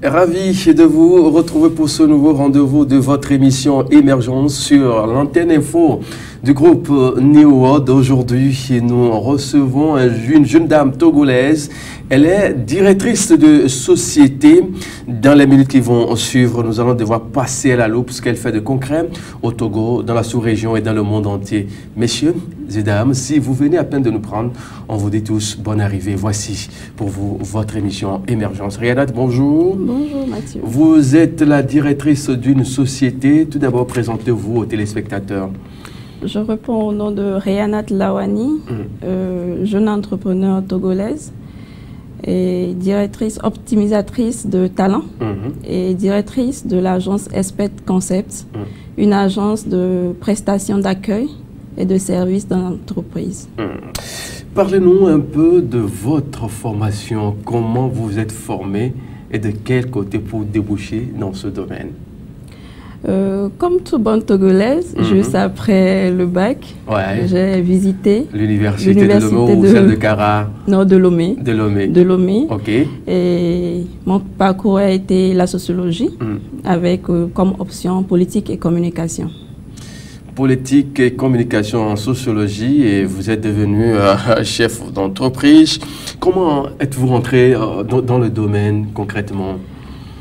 Ravi de vous retrouver pour ce nouveau rendez-vous de votre émission Émergence sur l'antenne info du groupe New World. Aujourd'hui, nous recevons une jeune dame togolaise. Elle est directrice de société. Dans les minutes qui vont suivre, nous allons devoir passer à la loupe ce qu'elle fait de concret au Togo, dans la sous-région et dans le monde entier. Messieurs et dames, si vous venez à peine de nous prendre, on vous dit tous bonne arrivée. Voici pour vous votre émission Émergence. Rihanna, bonjour. Bonjour Mathieu. Vous êtes la directrice d'une société. Tout d'abord, présentez-vous aux téléspectateurs. Je réponds au nom de Rihanna Lawani, jeune entrepreneur togolaise et directrice optimisatrice de talent et directrice de l'agence Espet Concept, une agence de prestations d'accueil et de services dans l'entreprise. Parlez-nous un peu de votre formation, comment vous êtes formé et de quel côté pour déboucher dans ce domaine. Comme tout bonne Togolaise, juste après le bac, j'ai visité l'université de Lomé ou celle de Kara? Non, de Lomé. De Lomé. De Lomé. Ok. Et mon parcours a été la sociologie avec comme option politique et communication. Politique et communication en sociologie et vous êtes devenu chef d'entreprise. Comment êtes-vous rentré dans le domaine concrètement?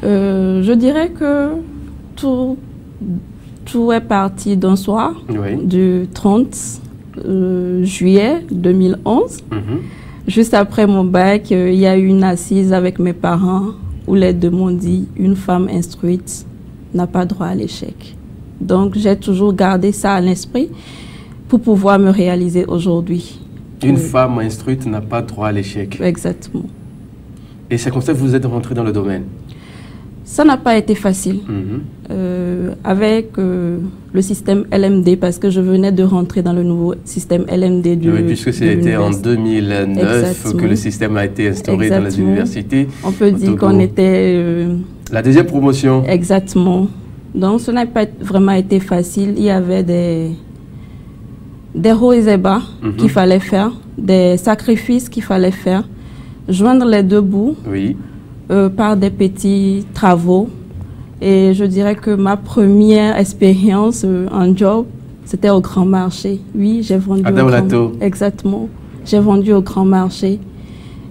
Je dirais que tout est parti d'un soir du 30 juillet 2011. Juste après mon bac, il y a eu une assise avec mes parents où les deux m'ont dit une femme instruite n'a pas droit à l'échec. Donc j'ai toujours gardé ça à l'esprit pour pouvoir me réaliser aujourd'hui. Une femme instruite n'a pas droit à l'échec. Exactement. Et c'est comme ça que vous êtes rentré dans le domaine? Ça n'a pas été facile avec le système LMD parce que je venais de rentrer dans le nouveau système LMD du puisque c'était en 2009 que le système a été instauré dans les universités. On peut dire qu'on était... la deuxième promotion. Exactement. Donc ce n'a pas vraiment été facile. Il y avait des hauts et bas qu'il fallait faire, des sacrifices qu'il fallait faire, joindre les deux bouts. Par des petits travaux. Et je dirais que ma première expérience en job, c'était au grand marché. Oui, j'ai vendu Exactement. J'ai vendu au grand marché.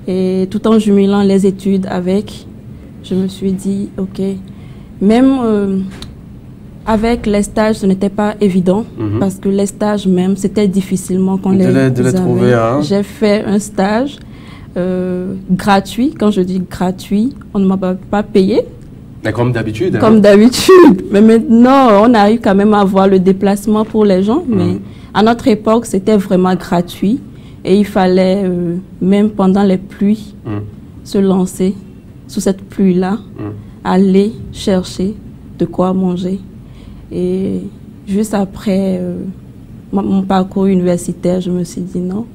Et tout en jumelant les études avec, je me suis dit, OK, même avec les stages, ce n'était pas évident parce que les stages même, c'était difficilement qu'on les trouver. Hein? J'ai fait un stage gratuit. Quand je dis gratuit, on ne m'a pas payé. Mais comme d'habitude. Hein? Comme d'habitude. Mais maintenant, on arrive quand même à avoir le déplacement pour les gens. Mais à notre époque, c'était vraiment gratuit. Et il fallait, même pendant les pluies, se lancer sous cette pluie-là, aller chercher de quoi manger. Et juste après mon parcours universitaire, je me suis dit non.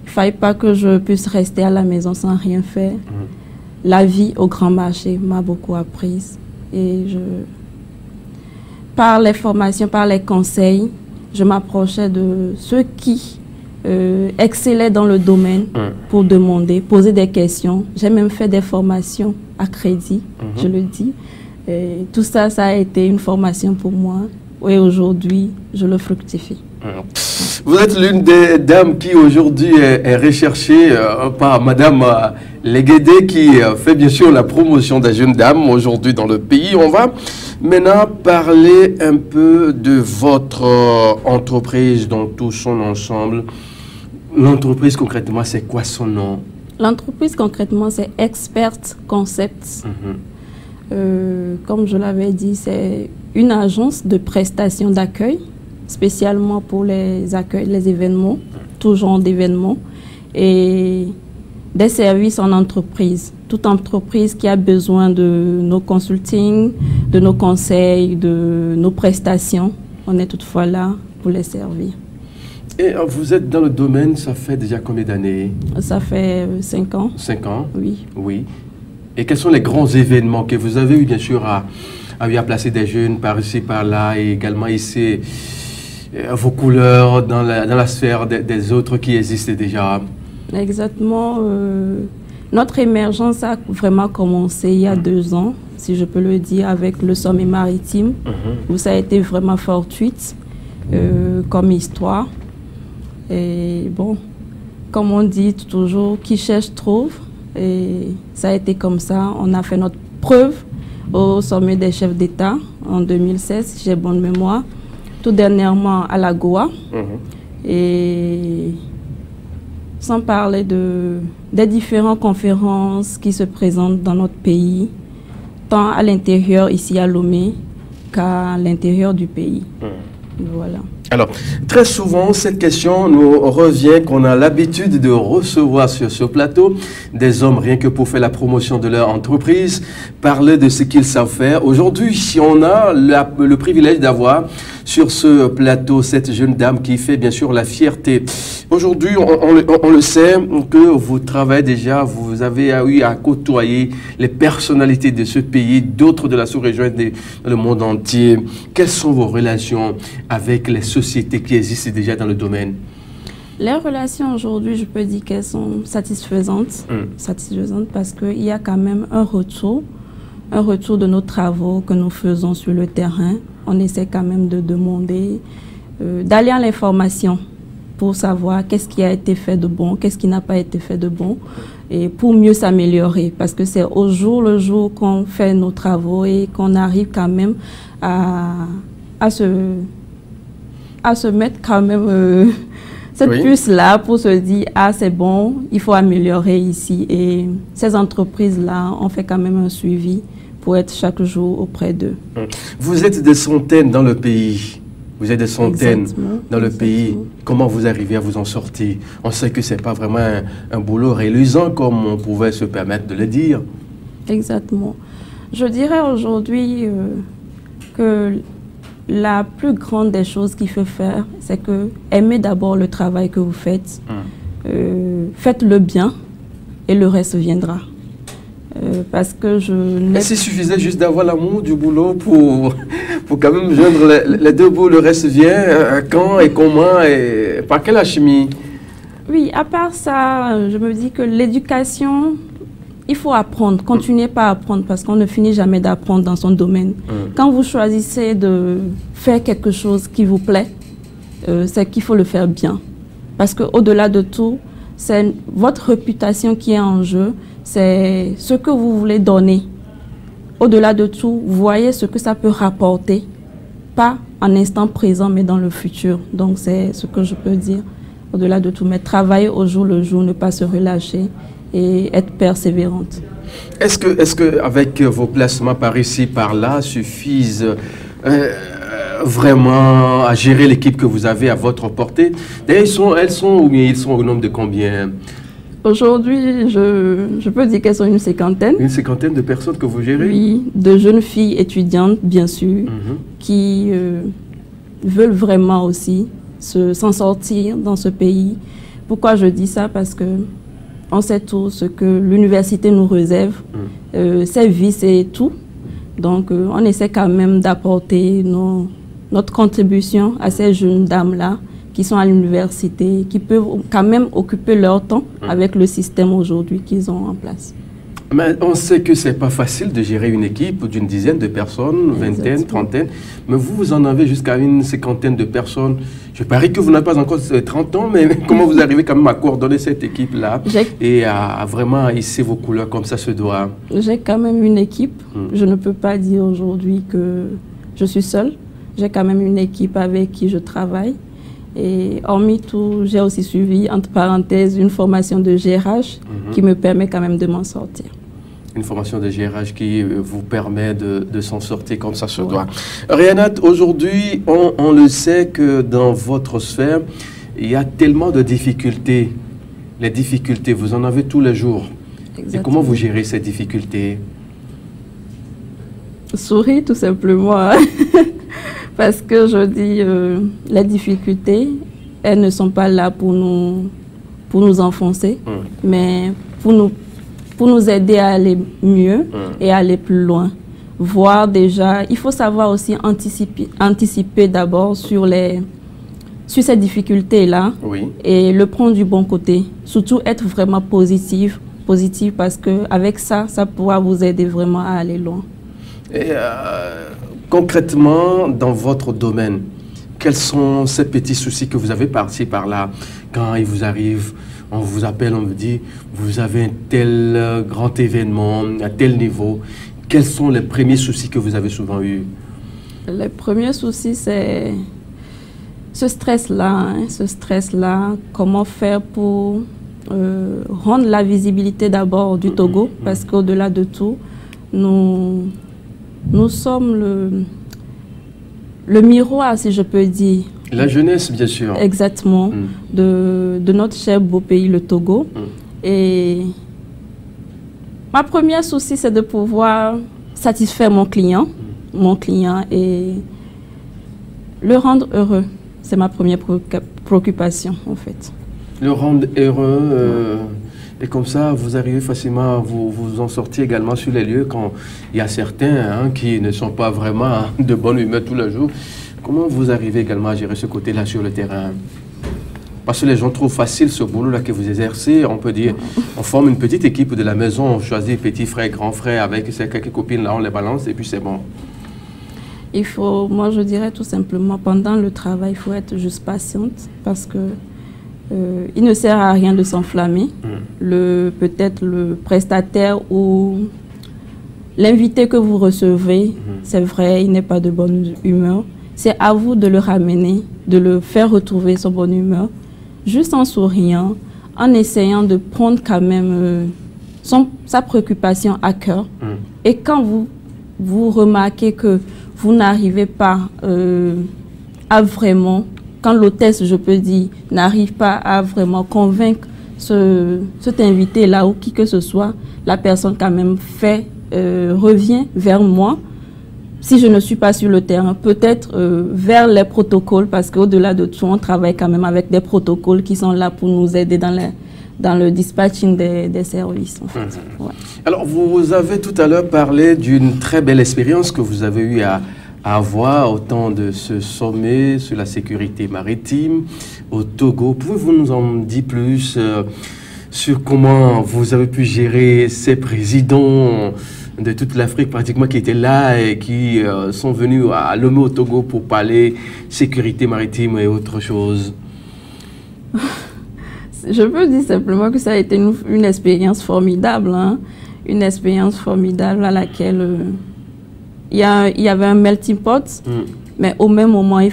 Il ne fallait pas que je puisse rester à la maison sans rien faire. La vie au grand marché m'a beaucoup apprise. Et par les formations, par les conseils, je m'approchais de ceux qui excellaient dans le domaine pour demander, poser des questions. J'ai même fait des formations à crédit, je le dis. Et tout ça, ça a été une formation pour moi. Et aujourd'hui, je le fructifie. Vous êtes l'une des dames qui aujourd'hui est recherchée par Madame Leguédé qui fait bien sûr la promotion des jeunes dames aujourd'hui dans le pays. On va maintenant parler un peu de votre entreprise dans tout son ensemble. L'entreprise concrètement, c'est quoi son nom? L'entreprise concrètement, c'est Espet Concept. Comme je l'avais dit, c'est une agence de prestations d'accueil, spécialement pour les accueils, les événements, tout genre d'événements, et des services en entreprise. Toute entreprise qui a besoin de nos consultings, de nos conseils, de nos prestations, on est toutefois là pour les servir. Et vous êtes dans le domaine, ça fait déjà combien d'années? Ça fait 5 ans. 5 ans? Oui. Oui. Et quels sont les grands événements que vous avez eu, bien sûr, à placer des jeunes par ici, par là, et également ici, vos couleurs dans la sphère des autres qui existent déjà? Exactement. Notre émergence a vraiment commencé il y a 2 ans. si je peux le dire, avec le sommet maritime, où ça a été vraiment fortuite comme histoire. Et bon, comme on dit toujours, qui cherche trouve. Et ça a été comme ça. On a fait notre preuve au sommet des chefs d'État en 2016, si j'ai bonne mémoire. Tout dernièrement à la Goa. Et sans parler des différentes conférences qui se présentent dans notre pays, tant à l'intérieur, ici à Lomé, qu'à l'intérieur du pays. Voilà. Alors, très souvent, cette question nous revient qu'on a l'habitude de recevoir sur ce plateau des hommes, rien que pour faire la promotion de leur entreprise, parler de ce qu'ils savent faire. Aujourd'hui, on a le privilège d'avoir sur ce plateau cette jeune dame qui fait bien sûr la fierté. Aujourd'hui, on le sait que vous travaillez déjà, vous avez eu à côtoyer les personnalités de ce pays, d'autres de la sous-région et dans le monde entier. Quelles sont vos relations avec les sociétés qui existent déjà dans le domaine? Les relations aujourd'hui, je peux dire qu'elles sont satisfaisantes, satisfaisantes parce qu'il y a quand même un retour de nos travaux que nous faisons sur le terrain. On essaie quand même de demander, d'aller à l'information pour savoir qu'est-ce qui a été fait de bon, qu'est-ce qui n'a pas été fait de bon, et pour mieux s'améliorer. Parce que c'est au jour le jour qu'on fait nos travaux et qu'on arrive quand même à se mettre quand même cette puce-là pour se dire « Ah, c'est bon, il faut améliorer ici ». Et ces entreprises-là, on fait quand même un suivi pour être chaque jour auprès d'eux. Vous êtes des centaines dans le pays. Vous êtes des centaines dans le pays. Comment vous arrivez à vous en sortir? On sait que ce n'est pas vraiment un boulot réluisant comme on pouvait se permettre de le dire. Exactement. Je dirais aujourd'hui que la plus grande des choses qu'il faut faire, c'est que aimez d'abord le travail que vous faites. Faites-le bien et le reste viendra. Parce que Est-ce qu'il suffisait juste d'avoir l'amour du boulot pour quand même joindre les deux bouts, le reste vient, quand et comment et par quelle alchimie? Oui, à part ça, je me dis que l'éducation, il faut apprendre, continuez pas à apprendre parce qu'on ne finit jamais d'apprendre dans son domaine. Quand vous choisissez de faire quelque chose qui vous plaît, c'est qu'il faut le faire bien. Parce qu'au-delà de tout, c'est votre réputation qui est en jeu, c'est ce que vous voulez donner. Au-delà de tout, voyez ce que ça peut rapporter, pas en instant présent, mais dans le futur. Donc c'est ce que je peux dire. Au-delà de tout, mais travailler au jour le jour, ne pas se relâcher et être persévérante. Est-ce que avec vos placements par ici, par là, suffisent vraiment à gérer l'équipe que vous avez à votre portée? D'ailleurs, ils sont au nombre de combien? Aujourd'hui, je peux dire qu'elles sont une cinquantaine. Une cinquantaine de personnes que vous gérez? Oui, de jeunes filles étudiantes, bien sûr, qui veulent vraiment aussi s'en sortir dans ce pays. Pourquoi je dis ça? Parce que on sait tous ce que l'université nous réserve, ses vices et tout. Donc, on essaie quand même d'apporter notre contribution à ces jeunes dames-là qui sont à l'université, qui peuvent quand même occuper leur temps avec le système aujourd'hui qu'ils ont en place. Mais on sait que ce n'est pas facile de gérer une équipe d'une dizaine de personnes, vingtaine, trentaine, mais vous en avez jusqu'à une cinquantaine de personnes. Je parie que vous n'avez pas encore 30 ans, mais comment vous arrivez quand même à coordonner cette équipe-là et à vraiment hisser vos couleurs comme ça se doit? J'ai quand même une équipe. Je ne peux pas dire aujourd'hui que je suis seule. J'ai quand même une équipe avec qui je travaille. Et hormis tout, j'ai aussi suivi, entre parenthèses, une formation de GRH qui me permet quand même de m'en sortir. Une formation de GRH qui vous permet de s'en sortir comme ça se doit. Rianat, aujourd'hui, on le sait que dans votre sphère, il y a tellement de difficultés. Les difficultés, vous en avez tous les jours. Exactement. Et comment vous gérez ces difficultés? Sourire, tout simplement. Parce que je dis, les difficultés, elles ne sont pas là pour nous enfoncer, mais pour nous aider à aller mieux et à aller plus loin. Voir déjà, il faut savoir aussi anticiper d'abord sur ces difficultés-là et le prendre du bon côté. Surtout être vraiment positif parce qu'avec ça, ça pourra vous aider vraiment à aller loin. Et, concrètement, dans votre domaine, quels sont ces petits soucis que vous avez par-ci, par-là, quand il vous arrive, on vous appelle, on vous dit, vous avez un tel grand événement, à tel niveau. Quels sont les premiers soucis que vous avez souvent eus? Les premiers soucis, c'est ce stress-là. Ce stress-là, comment faire pour rendre la visibilité d'abord du Togo, parce qu'au-delà de tout, nous sommes le miroir, si je peux dire. La jeunesse, bien sûr. Exactement, de notre cher beau pays, le Togo. Et ma première souci, c'est de pouvoir satisfaire mon client et le rendre heureux. C'est ma première préoccupation, en fait. Le rendre heureux, et comme ça, vous arrivez facilement à vous en sortir également sur les lieux quand il y a certains qui ne sont pas vraiment de bonne humeur tous les jours. Comment vous arrivez également à gérer ce côté-là sur le terrain? Parce que les gens trouvent facile ce boulot-là que vous exercez. On peut dire, on forme une petite équipe de la maison, on choisit petit frère, grand frère, avec ces quelques copines là, on les balance et puis c'est bon. Il faut, moi je dirais tout simplement, pendant le travail, il faut être juste patiente parce que il ne sert à rien de s'enflammer. Peut-être le prestataire ou l'invité que vous recevez, c'est vrai, il n'est pas de bonne humeur. C'est à vous de le ramener, de le faire retrouver son bonne humeur, juste en souriant, en essayant de prendre quand même sa préoccupation à cœur. Et quand vous remarquez que vous n'arrivez pas à vraiment, quand l'hôtesse, je peux dire, n'arrive pas à vraiment convaincre cet invité-là ou qui que ce soit, la personne quand même revient vers moi. Si je ne suis pas sur le terrain, peut-être vers les protocoles, parce qu'au-delà de tout, on travaille quand même avec des protocoles qui sont là pour nous aider dans le dispatching des services. En fait. Ouais. Alors, vous avez tout à l'heure parlé d'une très belle expérience que vous avez eue à avoir au temps de ce sommet sur la sécurité maritime au Togo. Pouvez-vous nous en dire plus sur comment vous avez pu gérer ces présidents de toute l'Afrique pratiquement qui étaient là et qui sont venus à Lomé au Togo pour parler sécurité maritime et autre chose? Je peux dire simplement que ça a été une expérience formidable, hein? Une expérience formidable à laquelle il y avait un melting pot, mais au même moment il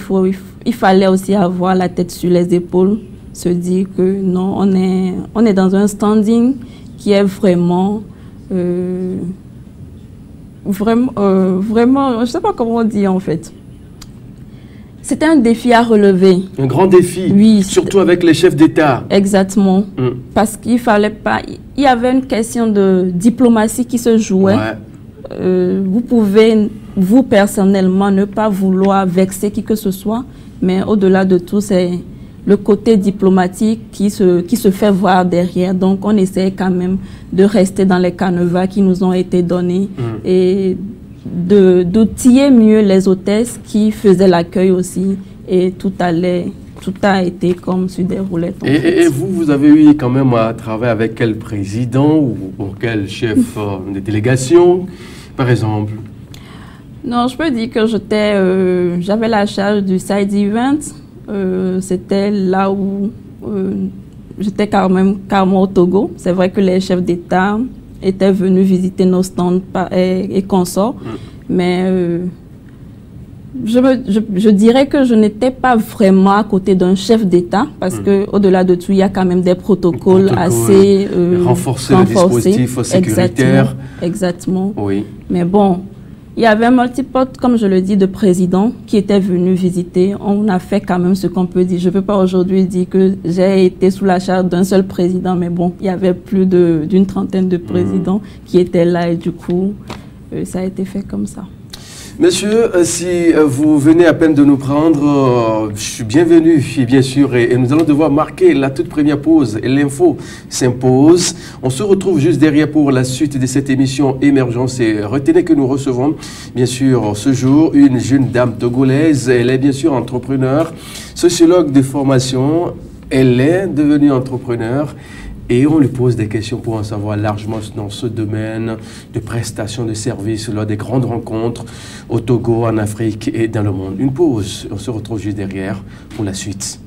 fallait aussi avoir la tête sur les épaules, se dire que non, on est dans un standing qui est vraiment vraiment, je ne sais pas comment on dit en fait. C'était un défi à relever. Un grand défi, oui, surtout avec les chefs d'État. Exactement, parce qu'il fallait pas... Il y avait une question de diplomatie qui se jouait. Ouais. Vous pouvez, vous personnellement, ne pas vouloir vexer qui que ce soit, mais au-delà de tout, c'est le côté diplomatique qui se fait voir derrière. Donc, on essaie quand même de rester dans les canevas qui nous ont été donnés et d'outiller mieux les hôtesses qui faisaient l'accueil aussi. Et tout a été comme sur des roulettes. Et vous avez eu quand même à travailler avec quel président ou quel chef de délégation, par exemple? Non, je peux dire que j'avais la charge du side event. C'était là où j'étais carrément au Togo. C'est vrai que les chefs d'État étaient venus visiter nos stands et consorts, mais je dirais que je n'étais pas vraiment à côté d'un chef d'État parce qu'au-delà de tout, il y a quand même des protocoles assez renforcer le dispositif sécuritaire. Exactement. Oui. Mais bon, il y avait un multipote, comme je le dis, de présidents qui étaient venus visiter. On a fait quand même ce qu'on peut dire. Je ne peux pas aujourd'hui dire que j'ai été sous la charge d'un seul président, mais bon, il y avait plus d'une trentaine de présidents qui étaient là et du coup, ça a été fait comme ça. Monsieur, si vous venez à peine de nous prendre, je suis bienvenu, bien sûr, et nous allons devoir marquer la toute première pause. Et l'info s'impose. On se retrouve juste derrière pour la suite de cette émission Émergence. Et retenez que nous recevons, bien sûr, ce jour, une jeune dame togolaise. Elle est bien sûr entrepreneur, sociologue de formation. Elle est devenue entrepreneur. et on lui pose des questions pour en savoir largement dans ce domaine de prestation de services lors des grandes rencontres au Togo, en Afrique et dans le monde. Une pause, on se retrouve juste derrière pour la suite.